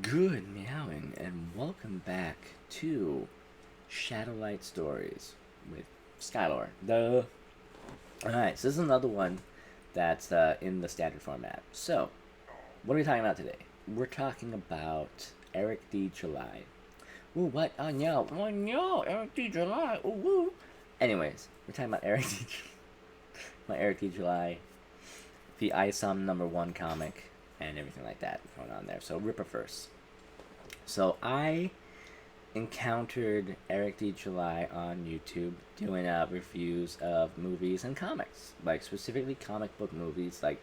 Good meowing, and welcome back to Shadowlight Stories with Skylore. Alright, so this is another one that's in the standard format. So, what are we talking about today? We're talking about EricDJuly. Ooh, what? Oh no, EricDJuly. Ooh, woo. Anyways, we're talking about EricDJuly, the ISOM #1 comic, and everything like that going on there. So, Rippaverse. So I encountered EricDJuly on YouTube doing reviews of movies and comics, like specifically comic book movies, like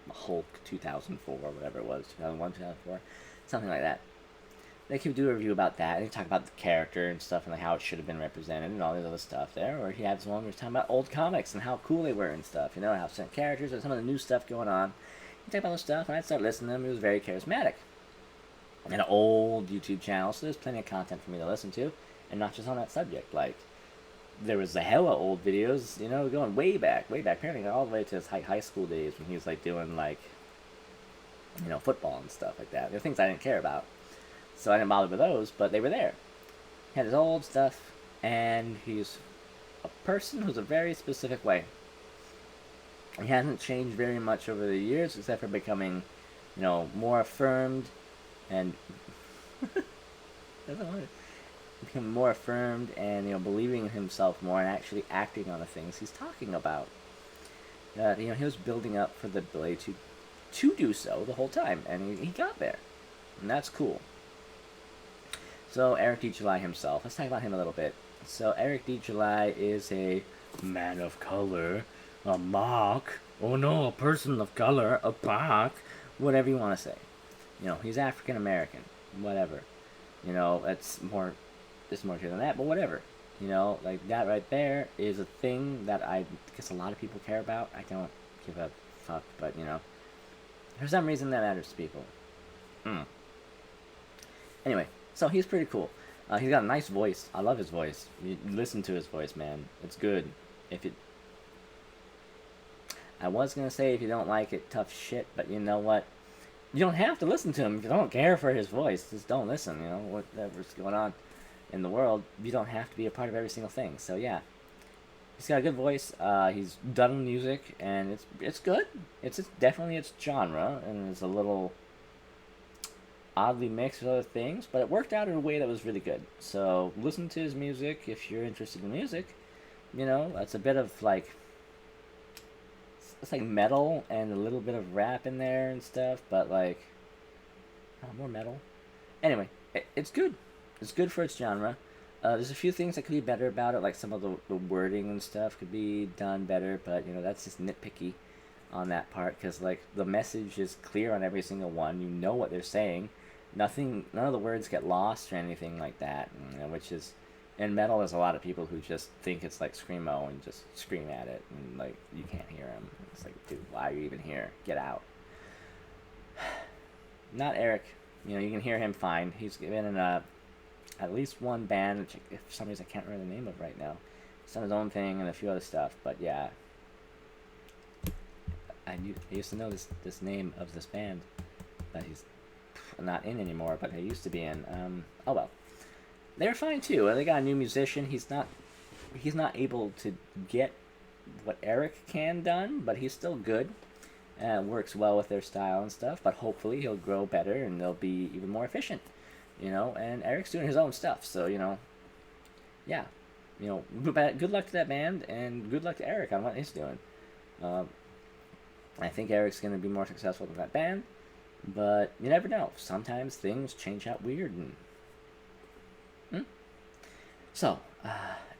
Hulk 2004, whatever it was, 2001, 2004, something like that. They could do a review about that, and he talk about the character and stuff, and like how it should have been represented, and all this other stuff there. Or he had one where he was talking about old comics and how cool they were and stuff, how some characters and some of the new stuff going on. He talked about those stuff, and I'd start listening to him. He was very charismatic. An old YouTube channel, so there's plenty of content for me to listen to, and not just on that subject. Like, there was a hella old videos, going way back, apparently all the way to his high school days when he was like doing like, football and stuff like that. They're things I didn't care about, so I didn't bother with those, but they were there. He had his old stuff, and he's a person who's a very specific way. He hasn't changed very much over the years, except for becoming, more affirmed and become more affirmed and believing in himself more and actually acting on the things he's talking about. He was building up for the ability to do so the whole time, and he got there, and that's cool. So EricDJuly himself, let's talk about him a little bit. So EricDJuly is a man of color, a mock, oh no, a person of color, a mock, whatever you want to say. He's African American, whatever. It's more to than that, but whatever. Like that right there is a thing that I guess a lot of people care about. I don't give a fuck, but for some reason that matters to people. Anyway, so he's pretty cool. He's got a nice voice. I love his voice. You listen to his voice, man. It's good. I was gonna say if you don't like it, tough shit, but you know what? You don't have to listen to him if you don't care for his voice. Just don't listen, whatever's going on in the world. You don't have to be a part of every single thing. So yeah, he's got a good voice. He's done music, and it's good. It's definitely its genre, and it's a little oddly mixed with other things, but it worked out in a way that was really good. So listen to his music if you're interested in music. That's a bit of like, it's like metal and a little bit of rap in there and stuff, but like, more metal. Anyway, it's good. It's good for its genre. There's a few things that could be better about it, like some of the wording and stuff could be done better, but that's just nitpicky on that part, because like the message is clear on every single one. You know what they're saying. None of the words get lost or anything like that, which is, in metal, there's a lot of people who just think it's like screamo and just scream at it, and like you can't hear them. It's like, dude, why are you even here? Get out. Not Eric. You can hear him fine. He's been in at least one band, which for some reason I can't remember the name of right now. He's done his own thing and a few other stuff, but yeah. I used to know this name of this band that he's not in anymore, but he used to be in. Oh well. They're fine too. They got a new musician. He's not able to get what Eric can done, but he's still good. Works well with their style and stuff. But hopefully he'll grow better and they'll be even more efficient. And Eric's doing his own stuff, so yeah. Good luck to that band and good luck to Eric on what he's doing. I think Eric's going to be more successful than that band, but you never know. Sometimes things change out weird and. So,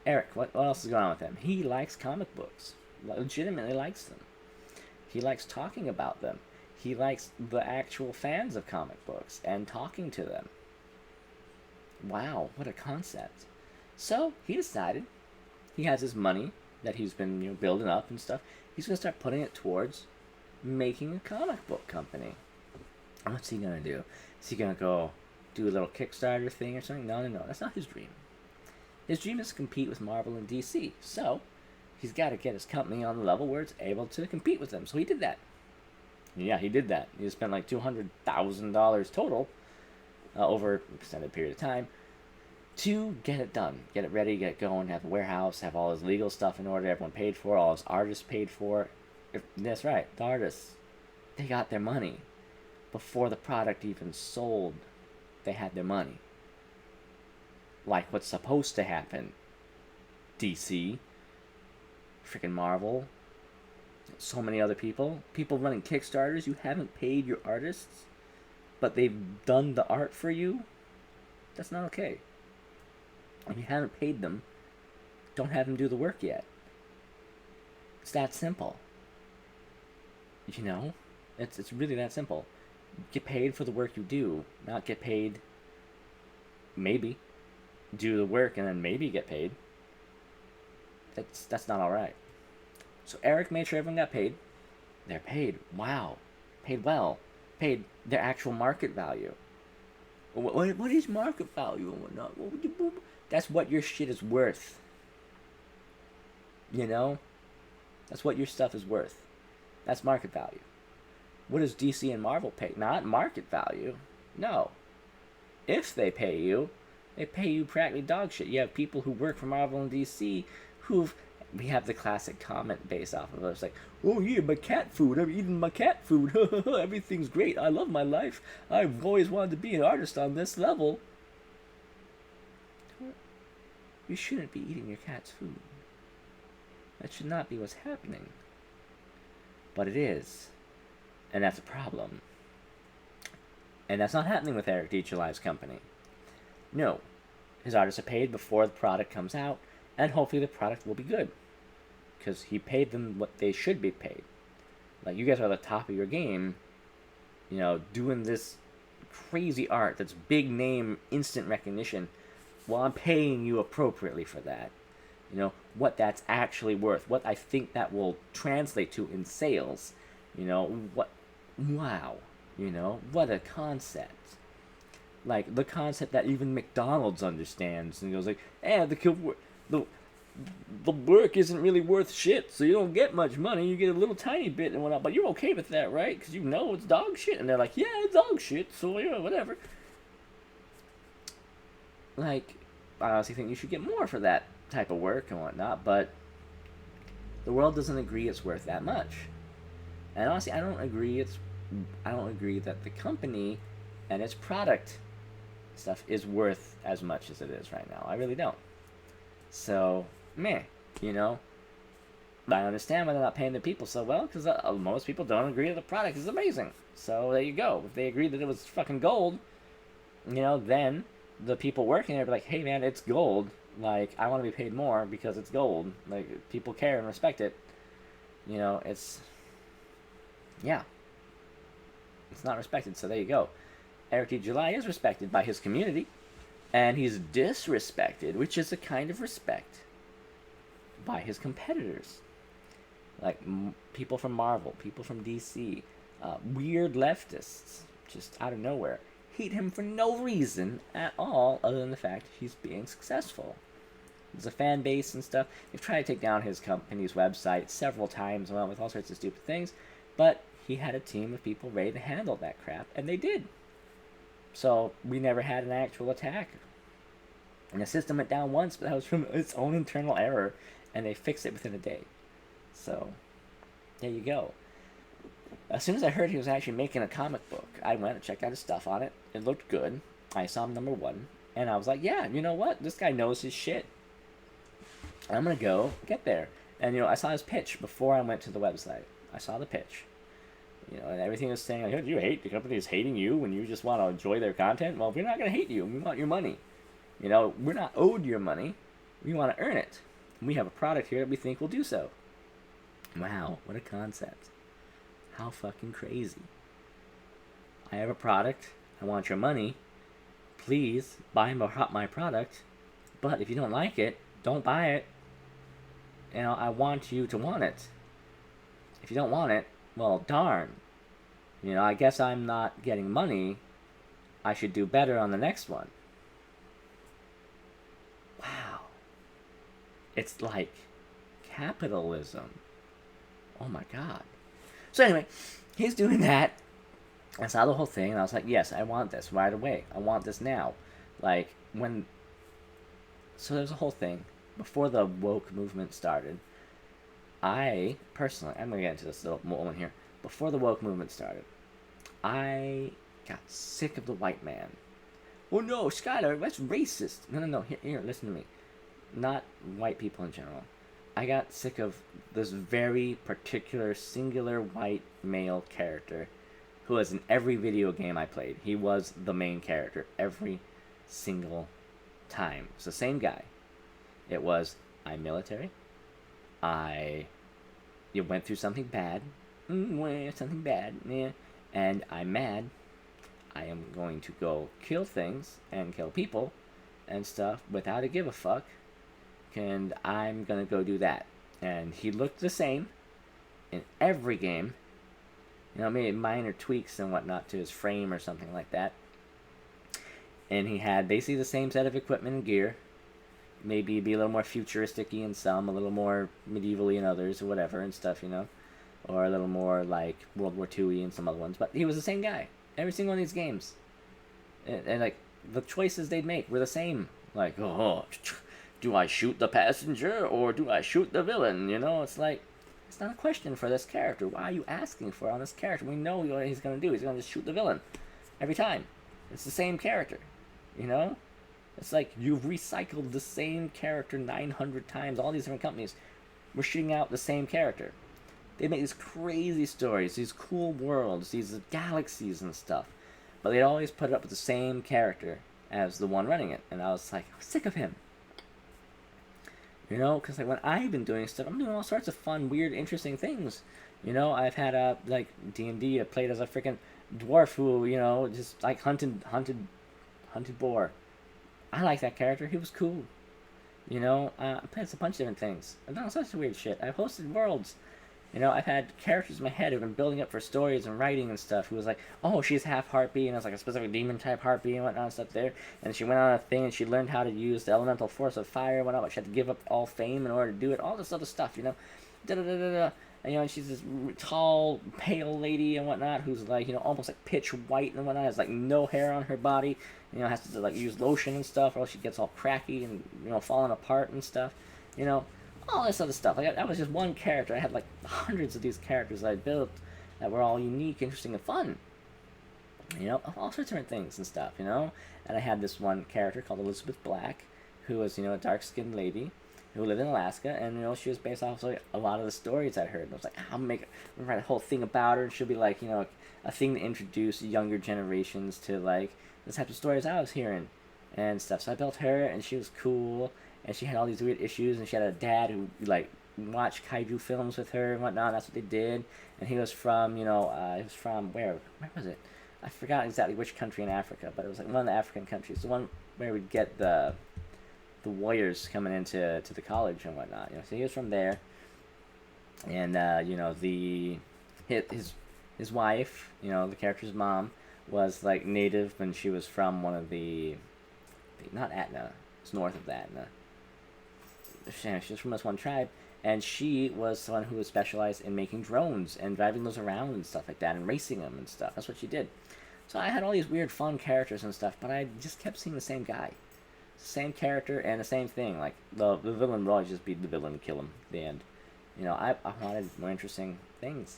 Eric, what else is going on with him? He likes comic books. Legitimately likes them. He likes talking about them. He likes the actual fans of comic books and talking to them. Wow, what a concept. So, he decided he has his money that he's been building up and stuff. He's going to start putting it towards making a comic book company. What's he going to do? Is he going to go do a little Kickstarter thing or something? No. That's not his dream. His dream is to compete with Marvel and DC, so he's got to get his company on the level where it's able to compete with them. So he did that. Yeah, he did that. He spent like $200,000 total over an extended period of time to get it done, get it ready, get it going, have a warehouse, have all his legal stuff in order, everyone paid for, all his artists paid for. That's right, the artists, they got their money. Before the product even sold, they had their money. Like what's supposed to happen. DC, freaking Marvel, so many other people running Kickstarters, you haven't paid your artists, but they've done the art for you. That's not okay. If you haven't paid them, don't have them do the work yet. It's that simple. You know? It's really that simple. Get paid for the work you do, not get paid, maybe, do the work and then maybe get paid. That's not alright. So Eric made sure everyone got paid. They're paid. Wow. Paid well. Paid their actual market value. What is market value and whatnot? That's what your shit is worth. You know? That's what your stuff is worth. That's market value. What does DC and Marvel pay? Not market value. No. If they pay you practically dog shit. You have people who work for Marvel and DC we have the classic comment based off of it. It's like, oh yeah, my cat food. I'm eating my cat food. Everything's great. I love my life. I've always wanted to be an artist on this level. You shouldn't be eating your cat's food. That should not be what's happening. But it is. And that's a problem. And that's not happening with EricDJuly's company. No. His artists are paid before the product comes out, and hopefully the product will be good. Because he paid them what they should be paid. Like, you guys are at the top of your game, you know, doing this crazy art that's big name, instant recognition. Well, I'm paying you appropriately for that. You know, what that's actually worth. What I think that will translate to in sales. You know, wow. You know, what a concept. Like, the concept that even McDonald's understands. And goes like, the work isn't really worth shit, so you don't get much money. You get a little tiny bit and whatnot. But you're okay with that, right? Because you know it's dog shit. And they're like, yeah, it's dog shit, so, you know, whatever. Like, I honestly think you should get more for that type of work and whatnot, but the world doesn't agree it's worth that much. And honestly, I don't agree that the company and its product stuff is worth as much as it is right now. I really don't. So, meh, you know. I understand why they're not paying the people so well, because most people don't agree that the product is amazing. So there you go. If they agreed that it was fucking gold, you know, then the people working there be like, hey man, it's gold. Like, I want to be paid more because it's gold. Like, people care and respect it. You know, it's... yeah. It's not respected, so there you go. EricDJuly is respected by his community. And he's disrespected, which is a kind of respect, by his competitors. Like, people from Marvel, people from DC, weird leftists, just out of nowhere, hate him for no reason at all other than the fact he's being successful. There's a fan base and stuff. They've tried to take down his company's website several times, well, with all sorts of stupid things, but he had a team of people ready to handle that crap, and they did. So we never had an actual attack. And the system went down once, but that was from its own internal error, and they fixed it within a day. So, there you go. As soon as I heard he was actually making a comic book, I went and checked out his stuff on it. It looked good. I saw him #1, and I was like, yeah, you know what? This guy knows his shit. I'm going to go get there. And, you know, I saw his pitch before I went to the website. I saw the pitch. You know, and everything was saying, like, you hate, the company is hating you when you just want to enjoy their content. Well, we're not going to hate you. We want your money. You know, we're not owed your money. We want to earn it. And we have a product here that we think will do so. Wow, what a concept. How fucking crazy. I have a product. I want your money. Please buy my product. But if you don't like it, don't buy it. You know, I want you to want it. If you don't want it, well, darn. You know, I guess I'm not getting money. I should do better on the next one. Wow. It's like capitalism. Oh my god. So anyway, he's doing that. I saw the whole thing, and I was like, yes, I want this right away. I want this now. Like, when... So there's a whole thing. Before the woke movement started, I, personally, I'm going to get into this little moment here. Before the woke movement started, I got sick of the white man. Oh no, Skylar, that's racist. No, here, listen to me. Not white people in general. I got sick of this very particular, singular white male character who was in every video game I played. He was the main character every single time. It's the same guy. It was, I'm military. You went through something bad. Something bad. Yeah. And I'm mad. I am going to go kill things and kill people and stuff without a give a fuck. And I'm going to go do that. And he looked the same in every game. You know, maybe minor tweaks and whatnot to his frame or something like that. And he had basically the same set of equipment and gear. Maybe be a little more futuristic-y in some, a little more medieval-y in others, or whatever, and stuff, you know. Or a little more, like, World War II-y in some other ones. But he was the same guy. Every single one of these games. And like, the choices they'd make were the same. Like, oh, do I shoot the passenger, or do I shoot the villain? You know, it's like, it's not a question for this character. Why are you asking for it on this character? We know what he's going to do. He's going to just shoot the villain. Every time. It's the same character. You know? It's like, you've recycled the same character 900 times. All these different companies were shooting out the same character. They make these crazy stories, these cool worlds, these galaxies and stuff. But they'd always put it up with the same character as the one running it. And I was like, I'm sick of him. You know, because like when I've been doing stuff, I'm doing all sorts of fun, weird, interesting things. You know, I've had like D&D. I played as a freaking dwarf who, you know, just like hunted boar. I like that character. He was cool. You know, I played a bunch of different things. I've done all sorts of weird shit. I've hosted worlds. You know, I've had characters in my head who've been building up for stories and writing and stuff. Who was like, oh, she's half harpy, and it's like a specific demon type harpy and whatnot and stuff there. And she went on a thing and she learned how to use the elemental force of fire and whatnot, but she had to give up all fame in order to do it. All this other stuff, you know. Da-da-da-da-da. And, you know, she's this tall, pale lady and whatnot who's like, you know, almost like pitch white and whatnot. Has like no hair on her body. You know, has to like use lotion and stuff, or else she gets all cracky and, you know, falling apart and stuff. You know, all this other stuff. Like that was just one character. I had like hundreds of these characters I built that were all unique, interesting, and fun. You know, all sorts of different things and stuff. You know, and I had this one character called Elizabeth Black, who was, you know, a dark-skinned lady who lived in Alaska, and, you know, she was based off of like, a lot of the stories I'd heard. And I was like, I'm gonna write a whole thing about her, and she'll be like, you know, a thing to introduce younger generations to like the types of stories I was hearing and stuff. So I built her, and she was cool, and she had all these weird issues, and she had a dad who like watched kaiju films with her and whatnot. And that's what they did. And he was from, you know, he was from where was it? I forgot exactly which country in Africa, but it was like one of the African countries, the one where we'd get the warriors coming into the college and whatnot. You know, so he was from there, and you know, his wife, you know, the character's mom, was like native, and she was from one of the not Etna, it's north of Etna. She was from this one tribe, and she was someone who was specialized in making drones and driving those around and stuff like that, and racing them and stuff. That's what she did. So I had all these weird, fun characters and stuff, but I just kept seeing the same guy. Same character and the same thing. Like, the villain would always just be the villain and kill him at the end. You know, I wanted more interesting things.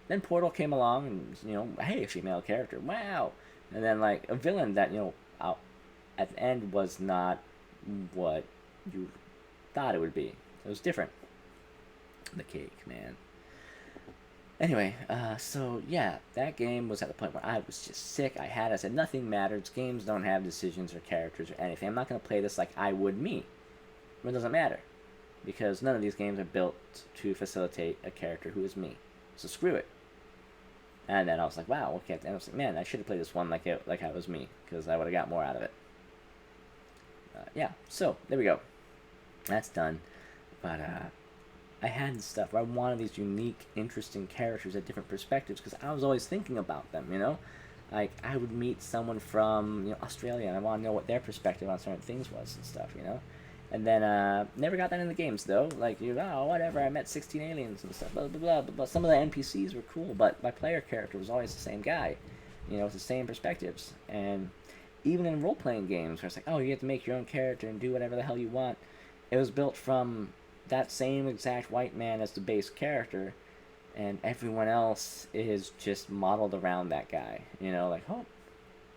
Then Portal came along and, you know, hey, a female character. Wow! And then, like, a villain that, you know, at the end was not what you thought it would be. It was different. The cake, man. Anyway, so yeah, that game was at the point where I was just sick. I said, nothing matters. Games don't have decisions or characters or anything. I'm not going to play this like I would me. It doesn't matter. Because none of these games are built to facilitate a character who is me. So screw it. And then I was like, wow, okay. And I was like, man, I should have played this one like I was me. Because I would have got more out of it. Yeah, so, there we go. That's done. But, I had stuff where I wanted these unique, interesting characters at different perspectives because I was always thinking about them, you know? Like, I would meet someone from, you know, Australia, and I want to know what their perspective on certain things was and stuff, you know? And then, never got that in the games, though. Like, whatever, I met 16 aliens and stuff, blah, blah, blah, blah. Some of the NPCs were cool, but my player character was always the same guy. You know, it's the same perspectives. And even in role-playing games where it's like, oh, you have to make your own character and do whatever the hell you want, it was built from that same exact white man as the base character, and everyone else is just modeled around that guy. You know, like, oh,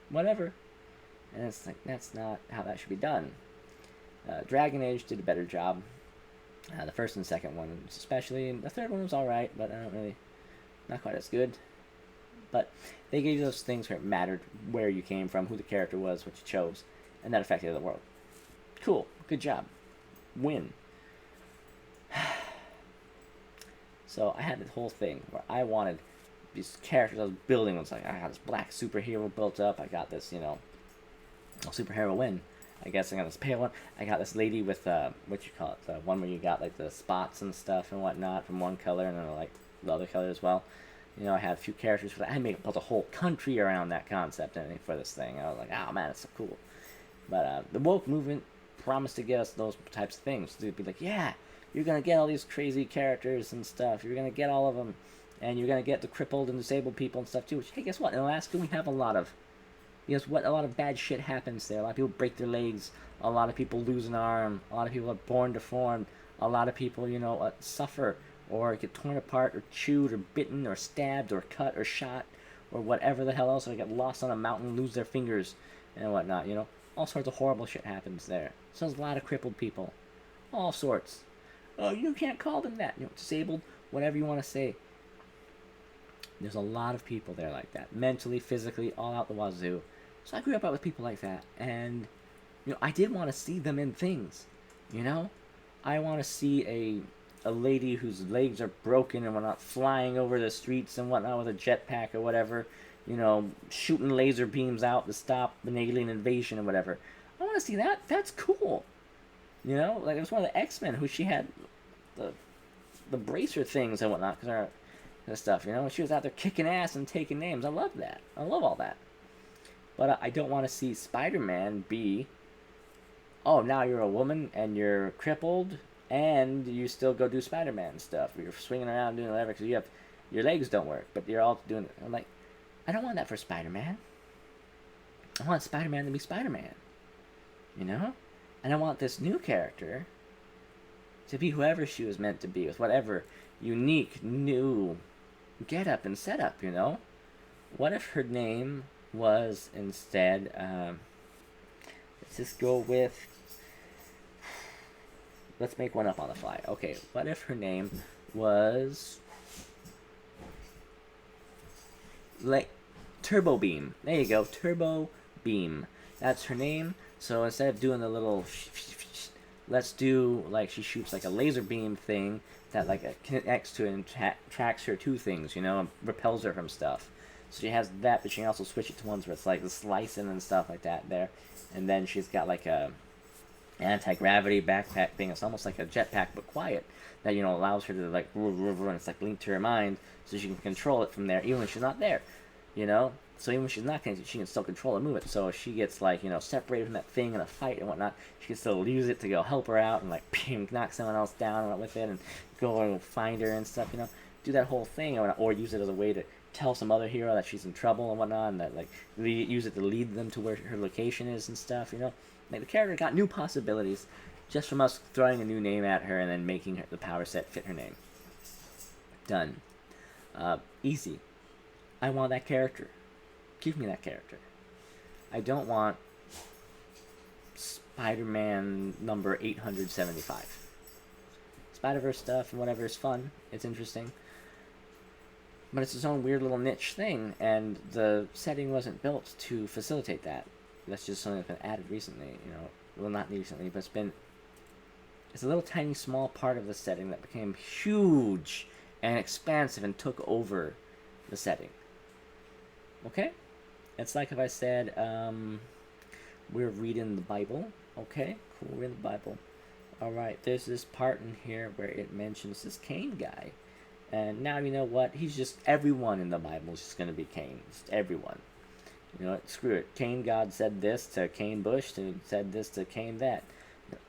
whatever. And it's like, that's not how that should be done. Dragon Age did a better job. The first and second one, especially. The third one was alright, but not quite as good. But they gave you those things where it mattered where you came from, who the character was, what you chose, and that affected the world. Cool. Good job. Win. So I had this whole thing where I wanted these characters I was building. It was like, I got this black superhero built up. I got this, superhero win. I guess I got this pale one. I got this lady with, what you call it, the one where you got, like, the spots and stuff and whatnot from one color and then, like, the other color as well. You know, I had a few characters for that. I built a whole country around that concept and for this thing. I was like, oh, man, it's so cool. But the woke movement promised to get us those types of things. They'd be like, yeah, you're going to get all these crazy characters and stuff. You're going to get all of them. And you're going to get the crippled and disabled people and stuff, too. Which, hey, guess what? In Alaska, we have a lot of... Because a lot of bad shit happens there. A lot of people break their legs. A lot of people lose an arm. A lot of people are born deformed. A lot of people, suffer or get torn apart or chewed or bitten or stabbed or cut or shot or whatever the hell else. Or they get lost on a mountain, lose their fingers and whatnot, All sorts of horrible shit happens there. So there's a lot of crippled people. All sorts. Oh, you can't call them that. Disabled, whatever you want to say. There's a lot of people there like that. Mentally, physically, all out the wazoo. So I grew up with people like that, and, I did want to see them in things, I want to see a lady whose legs are broken and whatnot flying over the streets and whatnot with a jetpack or whatever, shooting laser beams out to stop an alien invasion or whatever. I want to see that. That's cool. Like, it was one of the X-Men who she had the bracer things and whatnot, because her stuff, she was out there kicking ass and taking names. I love that. I love all that. But I don't want to see Spider-Man be, oh, now you're a woman and you're crippled and you still go do Spider-Man stuff. You're swinging around doing whatever because your legs don't work, but you're all doing it. I'm like, I don't want that for Spider-Man. I want Spider-Man to be Spider-Man. And I want this new character to be whoever she was meant to be, with whatever unique, new get-up and setup, What if her name was instead, let's just go with, let's make one up on the fly. Okay, what if her name was, like, Turbo Beam. There you go, Turbo Beam. That's her name. So instead of doing the little let's do, like, she shoots like a laser beam thing that, like, connects to and tracks her to things, and repels her from stuff. So she has that, but she can also switch it to ones where it's like the slicing and stuff like that there. And then she's got like a anti-gravity backpack thing. It's almost like a jetpack, but quiet. That, allows her to, like, and it's like linked to her mind, so she can control it from there, even when she's not there. So even when she's not connected, she can still control and move it. So if she gets, like, separated from that thing in a fight and whatnot, she can still use it to go help her out and, like, knock someone else down with it and go and find her and stuff, Do that whole thing, or use it as a way to tell some other hero that she's in trouble and whatnot, and that, like, use it to lead them to where her location is and stuff, Like, the character got new possibilities just from us throwing a new name at her and then making the power set fit her name. Done. Easy. I want that character. Give me that character. I don't want Spider-Man number 875. Spider-Verse stuff and whatever is fun. It's interesting. But it's its own weird little niche thing, and the setting wasn't built to facilitate that. That's just something that's been added recently, Well, not recently, but it's a little tiny small part of the setting that became huge and expansive and took over the setting. Okay? It's like if I said, we're reading the Bible. Okay, cool, we're in the Bible. Alright, there's this part in here where it mentions this Cain guy. And now you know what? He's just, everyone in the Bible is just going to be Cain. Just everyone. Screw it. Cain God said this to Cain Bush, and said this to Cain that.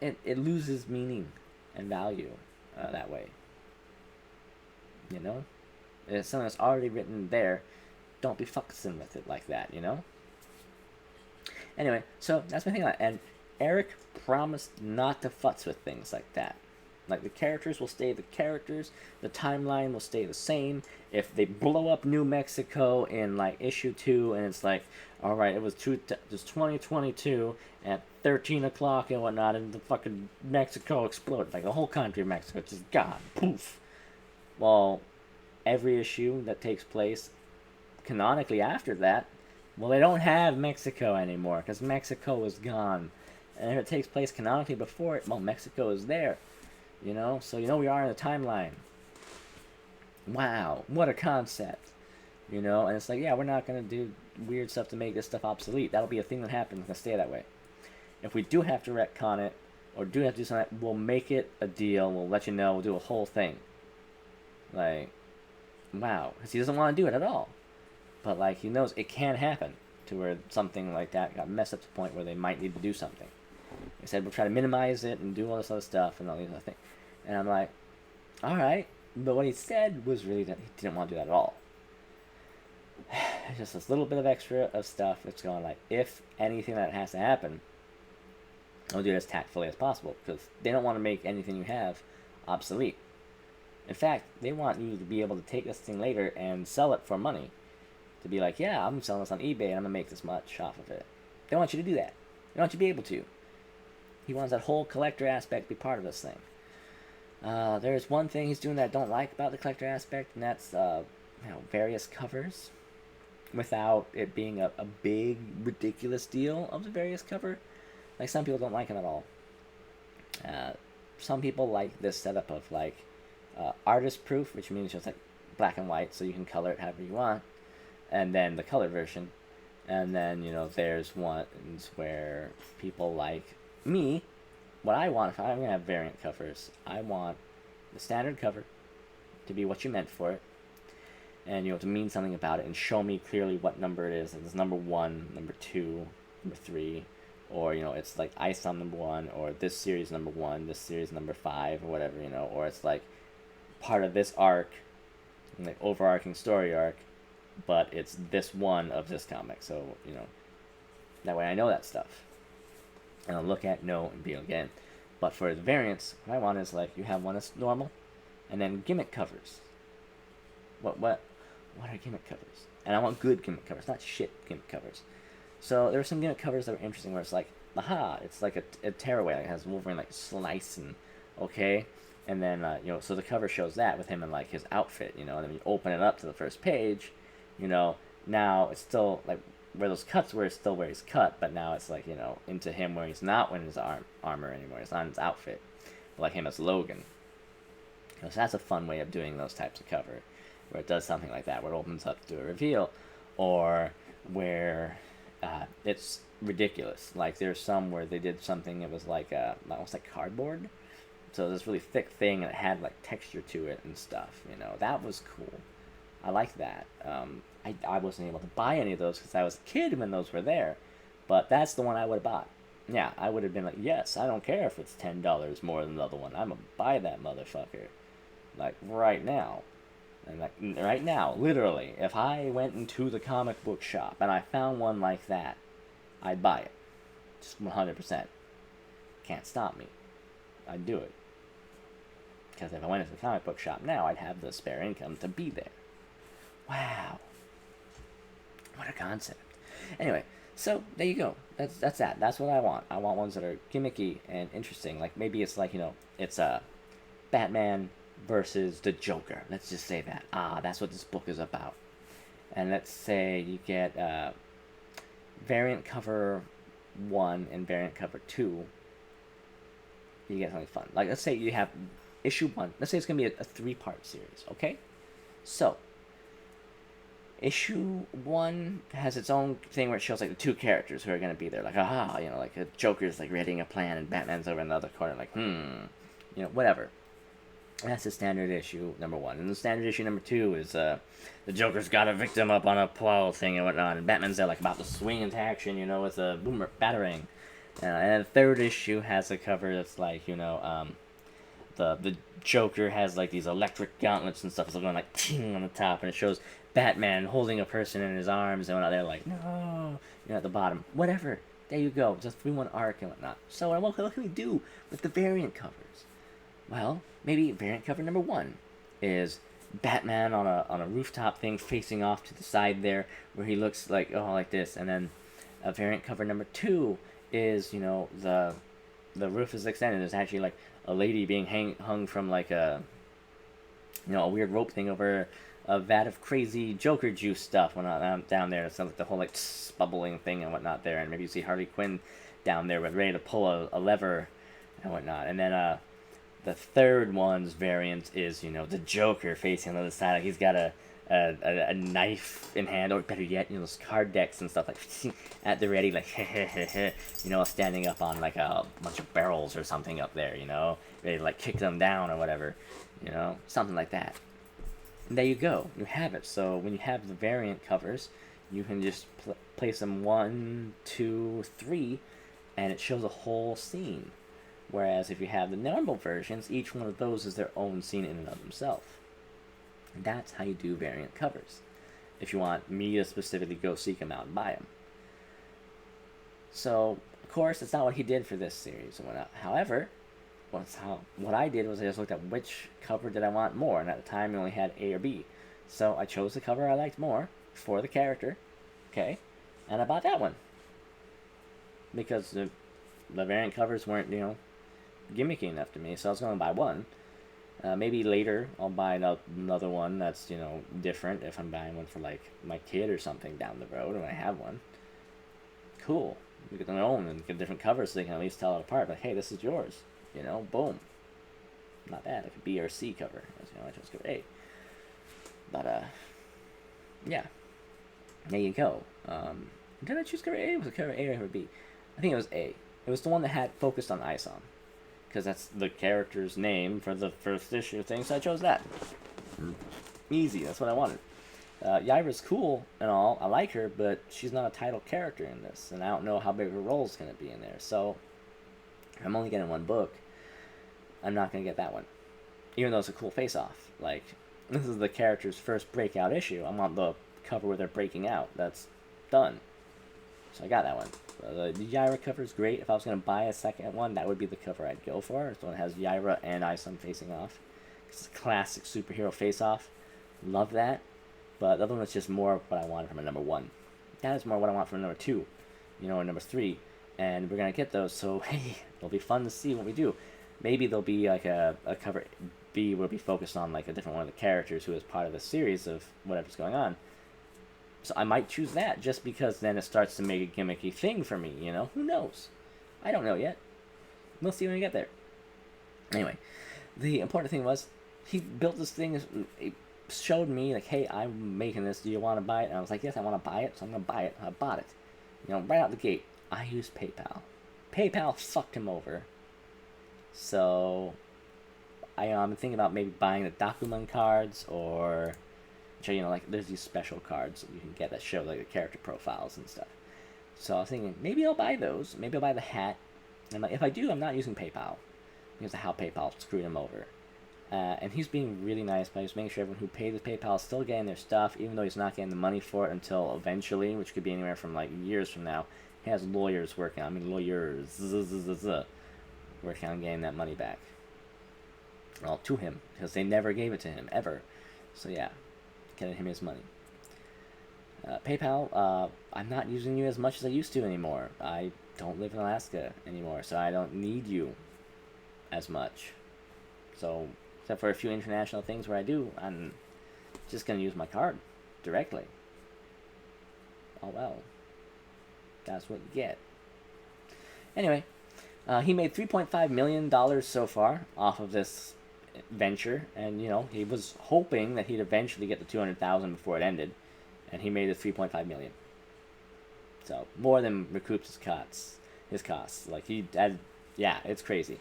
It loses meaning and value that way. It's something that's already written there. don't be fucking with it like that, you know? Anyway, so that's my thing on it. And Eric promised not to futz with things like that. Like, the characters will stay the characters, the timeline will stay the same. If they blow up New Mexico in, like, issue 2, and it's like, alright, it was 2022 at 13 o'clock and whatnot, and the fucking Mexico exploded. Like, the whole country of Mexico just gone. Poof. Well, every issue that takes place canonically after that, well, they don't have Mexico anymore, because Mexico is gone. And if it takes place canonically before it, well, Mexico is there. You know? So, you know, we are in the timeline. Wow, what a concept. You know? And it's like, yeah, we're not going to do weird stuff to make this stuff obsolete. That'll be a thing that happens. It's going to stay that way. If we do have to retcon it, or do have to do something, we'll make it a deal. We'll let you know. We'll do a whole thing. Like, wow. Because he doesn't want to do it at all. But, like, he knows it can happen to where something like that got messed up to the point where they might need to do something. He said, we'll try to minimize it and do all this other stuff and all these other things. And I'm like, alright. But what he said was really that he didn't want to do that at all. It's just this little bit of extra of stuff that's going, like, if anything that has to happen, I'll do it as tactfully as possible. Because they don't want to make anything you have obsolete. In fact, they want you to be able to take this thing later and sell it for money. To be like, yeah, I'm selling this on eBay and I'm going to make this much off of it. They want you to do that. They want you to be able to. He wants that whole collector aspect to be part of this thing. There's one thing he's doing that I don't like about the collector aspect, and that's various covers. Without it being a big, ridiculous deal of the various cover. Like, some people don't like them at all. Some people like this setup of, like, artist proof, which means just like black and white, so you can color it however you want. And then the color version. And then, you know, there's ones where people like me, what I want, if I'm going to have variant covers, I want the standard cover to be what you meant for it. And, you know, to mean something about it and show me clearly what number it is. And it's number 1, number 2, number 3. Or, you know, it's like ISOM number 1, or this series number 1, this series number 5, or whatever, you know. Or it's like part of this arc, like overarching story arc, but it's this one of this comic. So, you know, that way I know that stuff. And I'll look at, know, and be again. But for the variants, what I want is, like, you have one that's normal, and then gimmick covers. What are gimmick covers? And I want good gimmick covers, not shit gimmick covers. So there were some gimmick covers that were interesting, where it's like, aha, it's like a tearaway, like it has Wolverine, like, slice, and, okay? And then, you know, so the cover shows that with him in, like, his outfit, you know, and then you open it up to the first page, you know, now it's still, like, where those cuts were is still where he's cut, but now it's, like, you know, into him where he's not wearing his armor anymore, it's not his outfit, but like him as Logan. You know, so that's a fun way of doing those types of cover, where it does something like that, where it opens up to do a reveal, or where it's ridiculous. Like, there's some where they did something, it was like, almost like cardboard, so this really thick thing, and it had, like, texture to it and stuff, you know, that was cool. I liked that. I wasn't able to buy any of those because I was a kid when those were there, but that's the one I would have bought. Yeah, I would have been like, yes, I don't care if it's $10 more than the other one. I'm gonna buy that motherfucker, like, right now. And, like, right now, literally, if I went into the comic book shop and I found one like that, I'd buy it. Just 100%. Can't stop me. I'd do it. Because if I went into the comic book shop now, I'd have the spare income to be there. Wow. What a concept. Anyway, so there you go. That's that. That's what I want. I want ones that are gimmicky and interesting. Like, maybe it's like, you know, it's Batman versus the Joker. Let's just say that. That's what this book is about. And let's say you get variant cover 1 and variant cover 2. You get something fun. Like, let's say you have issue 1. Let's say it's going to be a 3-part series, okay? So, issue 1 has its own thing where it shows, like, the 2 characters who are going to be there. Like, you know, like, the Joker's, like, readying a plan, and Batman's over in the other corner, like, you know, whatever. And that's the standard issue number 1. And the standard issue number 2 is, the Joker's got a victim up on a plow thing and whatnot, and Batman's there, like, about to swing into action, you know, with a boomer batarang. And the 3rd issue has a cover that's, like, you know, the Joker has, like, these electric gauntlets and stuff, so going, like, ting on the top, and it shows Batman holding a person in his arms and whatnot. They're like, no, at the bottom. Whatever. There you go. Just 3-1 arc and whatnot. So what can we do with the variant covers? Well, maybe variant cover number 1 is Batman on a rooftop thing facing off to the side there, where he looks like like this, and then a variant cover number 2 is the roof is extended. There's actually like a lady being hung from like a a weird rope thing over a vat of crazy Joker juice stuff down there. It's like the whole like bubbling thing and whatnot there, and maybe you see Harley Quinn down there ready to pull a lever and whatnot. And then the third one's variant is the Joker facing on the other side. Like he's got a knife in hand, or better yet, those card decks and stuff like at the ready, like standing up on like a bunch of barrels or something up there, ready to like kick them down or whatever, something like that. And there you go, you have it. So when you have the variant covers, you can just place them 1, 2, 3, and it shows a whole scene. Whereas if you have the normal versions, each one of those is their own scene in and of themselves. And that's how you do variant covers, if you want me to specifically go seek them out and buy them. So, of course, that's not what he did for this series and whatnot. However, what I did was I just looked at which cover did I want more, and at the time we only had A or B. So I chose the cover I liked more for the character, okay, and I bought that one. Because the variant covers weren't, gimmicky enough to me, so I was going to buy one. Maybe later I'll buy another one that's, different if I'm buying one for, like, my kid or something down the road, and I have one. Cool. We get their own and get different covers so they can at least tell it apart. Like, hey, this is yours. Boom. Not bad. Like a B or C cover. I chose cover A. But, yeah. There you go. Did I choose cover A? Was it cover A or cover B? I think it was A. It was the one that had focused on Isom, because that's the character's name for the first issue thing, so I chose that. Easy, that's what I wanted. Yaira's cool and all, I like her, but she's not a title character in this, and I don't know how big her role's going to be in there, so I'm only getting one book. I'm not going to get that one, even though it's a cool face-off. Like, this is the character's first breakout issue. I want the cover where they're breaking out. That's done. So I got that one. The Yaira cover is great. If I was going to buy a second one, that would be the cover I'd go for. It's the one that has Yaira and Isom facing off. It's a classic superhero face-off. Love that. But the other one is just more what I wanted from a number 1. That is more what I want from a number 2, or number 3. And we're going to get those, so hey, it'll be fun to see what we do. Maybe there'll be like a cover B where it'll be focused on like a different one of the characters who is part of the series of whatever's going on. So I might choose that, just because then it starts to make a gimmicky thing for me, Who knows? I don't know yet. We'll see when we get there. Anyway, the important thing was, he built this thing, it showed me, like, hey, I'm making this, do you want to buy it? And I was like, yes, I want to buy it, so I'm going to buy it. I bought it. Right out the gate, I used PayPal. PayPal fucked him over. So, I'm thinking about maybe buying the Dokumen cards, or... like, there's these special cards that you can get that show, like, the character profiles and stuff. So I was thinking, maybe I'll buy those. Maybe I'll buy the hat. And if I do, I'm not using PayPal, because of how PayPal screwed him over. And he's being really nice, but he's making sure everyone who paid with PayPal is still getting their stuff, even though he's not getting the money for it until eventually, which could be anywhere from, like, years from now. He has lawyers working on getting that money back. Well, to him, because they never gave it to him, ever. So, yeah. Getting him his money. PayPal, I'm not using you as much as I used to anymore. I don't live in Alaska anymore, so I don't need you as much. So, except for a few international things where I do, I'm just going to use my card directly. Oh well. That's what you get. Anyway, he made $3.5 million so far off of this venture, and he was hoping that he'd eventually get the 200,000 before it ended, and he made it 3.5 million. So more than recoups his costs. Like, it's crazy.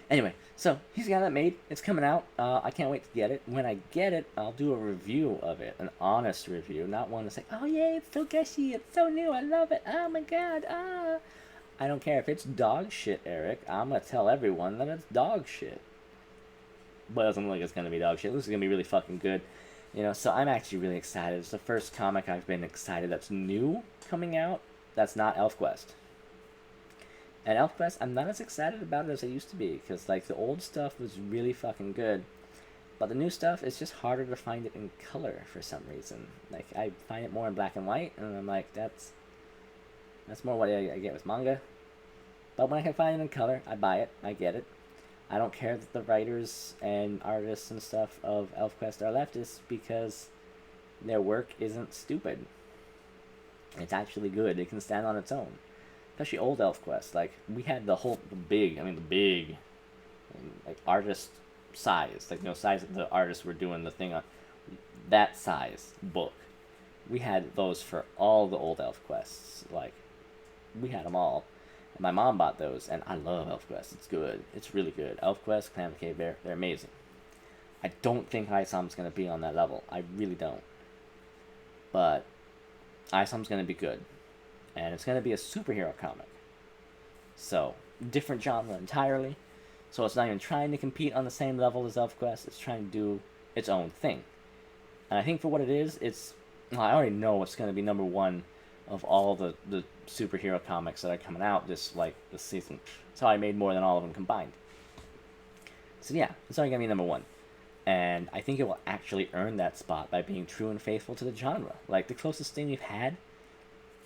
Anyway, so he's got that made. It's coming out. I can't wait to get it. When I get it, I'll do a review of it, an honest review, not one that's like, oh yeah, it's so gushy, it's so new, I love it, oh my god, I don't care if it's dog shit, Eric. I'm gonna tell everyone that it's dog shit. But it doesn't look like it's gonna be dog shit. This is gonna be really fucking good. So I'm actually really excited. It's the first comic I've been excited that's new coming out. That's not ElfQuest. And ElfQuest, I'm not as excited about it as I used to be, because like the old stuff was really fucking good, but the new stuff is just harder to find it in color for some reason. Like I find it more in black and white, and I'm like, that's more what I get with manga. But when I can find it in color, I buy it. I get it. I don't care that the writers and artists and stuff of ElfQuest are leftists, because their work isn't stupid. It's actually good. It can stand on its own. Especially old ElfQuest. Like, we had the big, like, artist size. Like, size that the artists were doing the thing on. That size book. We had those for all the old ElfQuests. Like, we had them all. And my mom bought those, and I love ElfQuest. It's good. It's really good. ElfQuest, Clan of the Cave Bear, they're amazing. I don't think ISOM's going to be on that level. I really don't. But ISOM's going to be good. And it's going to be a superhero comic. So, different genre entirely. So it's not even trying to compete on the same level as ElfQuest. It's trying to do its own thing. And I think for what it is, I already know it's going to be number one of all the superhero comics that are coming out this season. So I made more than all of them combined. So yeah, it's already going to be number one. And I think it will actually earn that spot by being true and faithful to the genre. Like, the closest thing we've had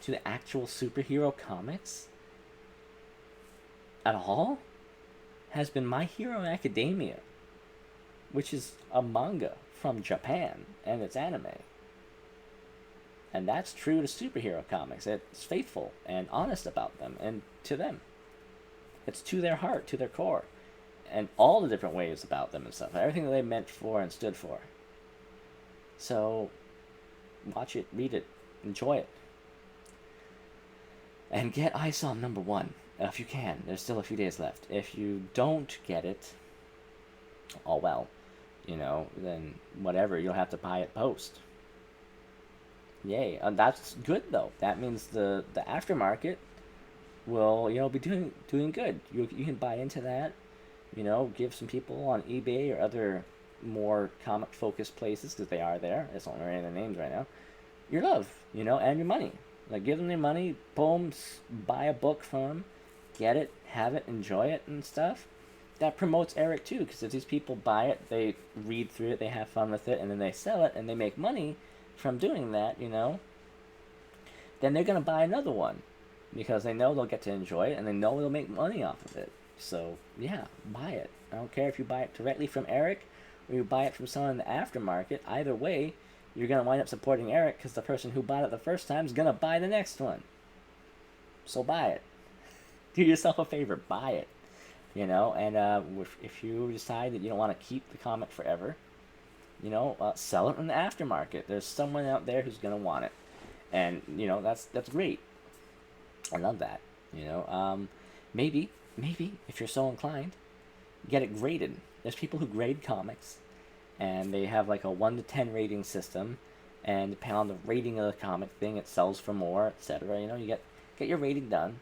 to the actual superhero comics at all has been My Hero Academia, which is a manga from Japan, and it's anime. And that's true to superhero comics. It's faithful and honest about them, and to them. It's to their heart, to their core, and all the different ways about them and stuff. Everything that they meant for and stood for. So, watch it, read it, enjoy it. And get ISOM number one, if you can. There's still a few days left. If you don't get it, oh well, then whatever, you'll have to buy it post. Yay. And that's good, though. That means the aftermarket will, be doing good. You can buy into that, give some people on eBay or other more comic-focused places, because they are there. I just don't remember their names right now. Your love, and your money. Like, give them their money, boom, buy a book from them, get it, have it, enjoy it and stuff. That promotes Eric, too, because if these people buy it, they read through it, they have fun with it, and then they sell it, and they make money from doing that, then they're going to buy another one, because they know they'll get to enjoy it, and they know they'll make money off of it. So, yeah, buy it. I don't care if you buy it directly from Eric, or you buy it from someone in the aftermarket. Either way, you're going to wind up supporting Eric, because the person who bought it the first time is going to buy the next one. So buy it. Do yourself a favor. Buy it. And if you decide that you don't want to keep the comic forever, sell it in the aftermarket. There's someone out there who's going to want it. And, that's great. I love that. Maybe, if you're so inclined, get it graded. There's people who grade comics, and they have like a 1 to 10 rating system, and depending on the rating of the comic thing, it sells for more, etc. You get your rating done.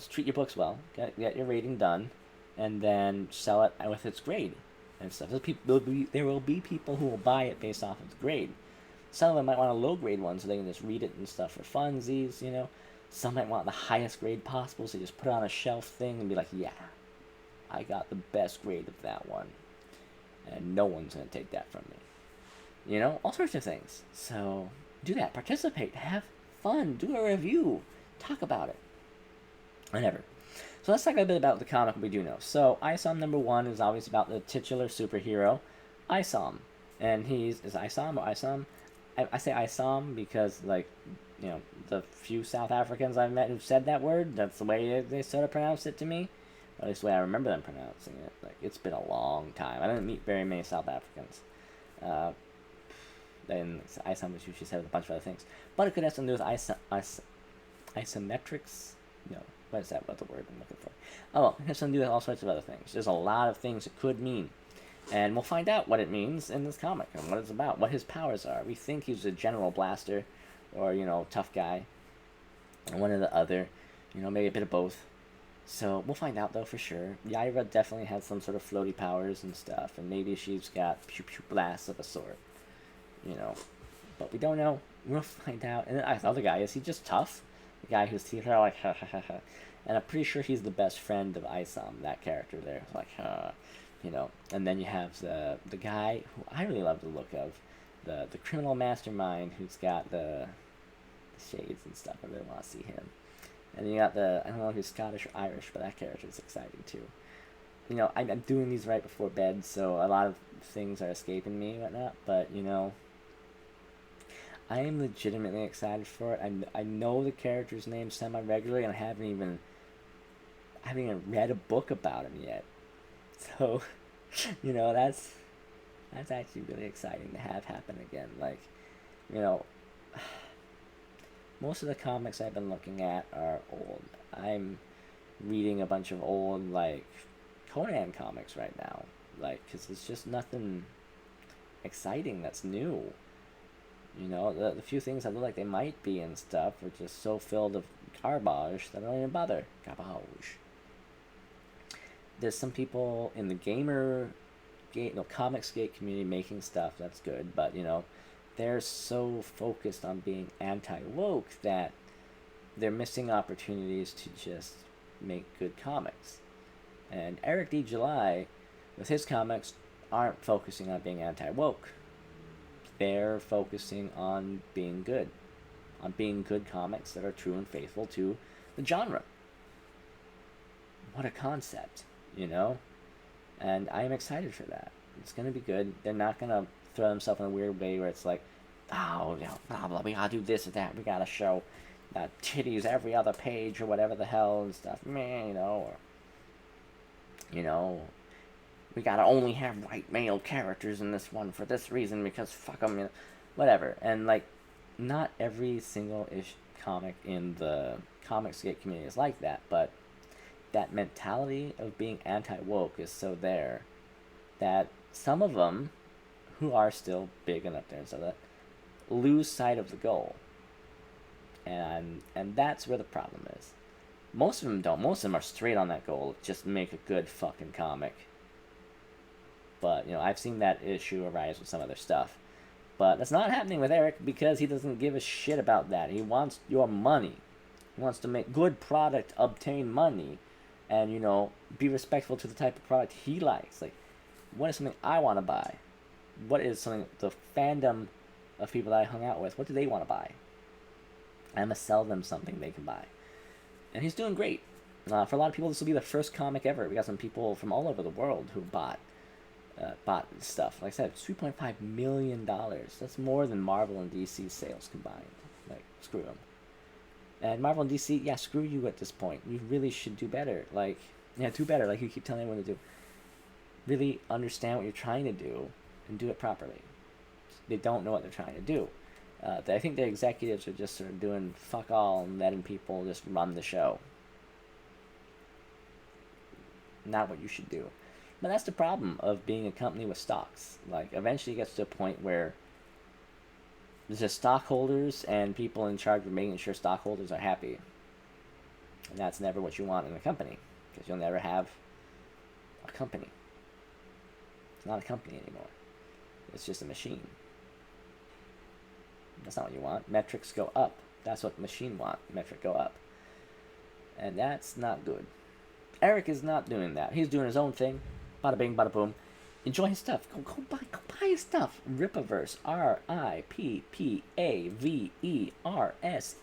Treat your books well. Get your rating done, and then sell it with its grade and stuff. There will be people who will buy it based off of the grade. Some of them might want a low grade one, so they can just read it and stuff for funsies. Some might want the highest grade possible, so you just put it on a shelf thing and be like, yeah, I got the best grade of that one, and no one's going to take that from me. All sorts of things. So do that. Participate. Have fun. Do a review. Talk about it. Whatever. So let's talk a bit about the comic we do know. So ISOM number one is always about the titular superhero, ISOM. And is ISOM or ISOM? I say ISOM because, the few South Africans I've met who've said that word, that's the way they sort of pronounce it to me. Or at least the way I remember them pronouncing it. Like, it's been a long time. I didn't meet very many South Africans. And ISOM is usually said with a bunch of other things. But it could have something to do with isometrics. No, what is that? What the word I'm looking for? Oh, it has something to do with all sorts of other things. There's a lot of things it could mean. And we'll find out what it means in this comic and what it's about, what his powers are. We think he's a general blaster or, tough guy. And one or the other. Maybe a bit of both. So we'll find out, though, for sure. Yaira definitely has some sort of floaty powers and stuff. And maybe she's got pew-pew blasts of a sort. but we don't know. We'll find out. And then the other guy, is he just tough? The guy whose teeth are like, ha ha ha ha. And I'm pretty sure he's the best friend of Isam, that character there. Like, And then you have the guy who I really love the look of, the criminal mastermind who's got the shades and stuff. I really want to see him. And you got I don't know if he's Scottish or Irish, but that character is exciting too. I'm doing these right before bed, so a lot of things are escaping me and whatnot, but, I am legitimately excited for it. I know the character's name semi-regularly, and I haven't even read a book about him yet. So, that's actually really exciting to have happen again. Like, most of the comics I've been looking at are old. I'm reading a bunch of old, like, Conan comics right now. Like, because there's just nothing exciting that's new. The few things that look like they might be and stuff are just so filled of garbage that I don't even bother. Garbage. There's some people in the Comicsgate community making stuff that's good, but, they're so focused on being anti-woke that they're missing opportunities to just make good comics. And EricDJuly, with his comics, aren't focusing on being anti-woke. They're focusing on being good. On being good comics that are true and faithful to the genre. What a concept, And I am excited for that. It's going to be good. They're not going to throw themselves in a weird way where it's like, blah, blah, we gotta do this or that. We gotta show titties every other page or whatever the hell and stuff. We gotta only have white male characters in this one for this reason because fuck them, whatever. And, like, not every single comic in the Comicsgate community is like that, but that mentality of being anti-woke is so there that some of them, who are still big and up there and so that, lose sight of the goal. And that's where the problem is. Most of them don't. Most of them are straight on that goal. Just make a good fucking comic. But, I've seen that issue arise with some other stuff. But that's not happening with Eric because he doesn't give a shit about that. He wants your money. He wants to make good product, obtain money, and, be respectful to the type of product he likes. Like, what is something I want to buy? What is something the fandom of people that I hung out with, what do they want to buy? I'm going to sell them something they can buy. And he's doing great. For a lot of people, this will be the first comic ever. We got some people from all over the world who bought stuff. Like I said, $3.5 million. That's more than Marvel and DC sales combined. Like, screw them. And Marvel and DC, yeah, screw you at this point. You really should do better. Like, do better, like you keep telling everyone to do. Really understand what you're trying to do and do it properly. They don't know what they're trying to do. I think the executives are just sort of doing fuck all and letting people just run the show. Not what you should do. But that's the problem of being a company with stocks. Like, eventually it gets to a point where there's just stockholders and people in charge of making sure stockholders are happy. And that's never what you want in a company. Because you'll never have a company. It's not a company anymore. It's just a machine. That's not what you want. Metrics go up. That's what the machine want. Metric go up. And that's not good. Eric is not doing that. He's doing his own thing. Bada bing, bada boom. Enjoy his stuff. Go buy his stuff. Rippaverse. Rippaverse.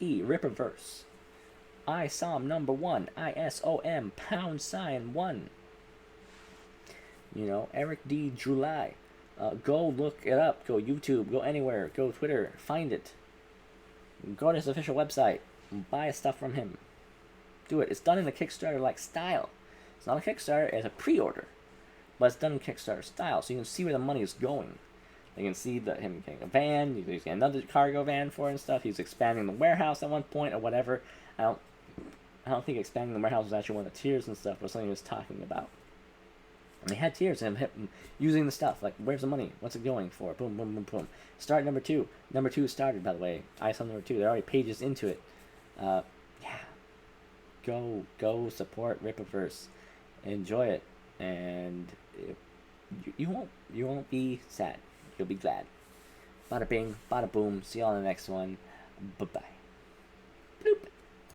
Rippaverse. ISOM #1. ISOM #1. EricDJuly. Go look it up. Go YouTube. Go anywhere. Go Twitter. Find it. Go to his official website. Buy stuff from him. Do it. It's done in a Kickstarter-like style. It's not a Kickstarter. It's a pre-order. But it's done in Kickstarter style. So you can see where the money is going. You can see him getting a van. He's getting another cargo van for it and stuff. He's expanding the warehouse at one point or whatever. I don't think expanding the warehouse was actually one of the tiers and stuff. But something he was talking about. And they had tiers of him using the stuff. Like, where's the money? What's it going for? Boom, boom, boom, boom. Start number 2. Number 2 started, by the way. ISOM number 2. There are already pages into it. Yeah. Go support Rippaverse. Enjoy it. And you won't be sad. You'll be glad. Bada bing, bada boom. See you all in the next one. Bye bye.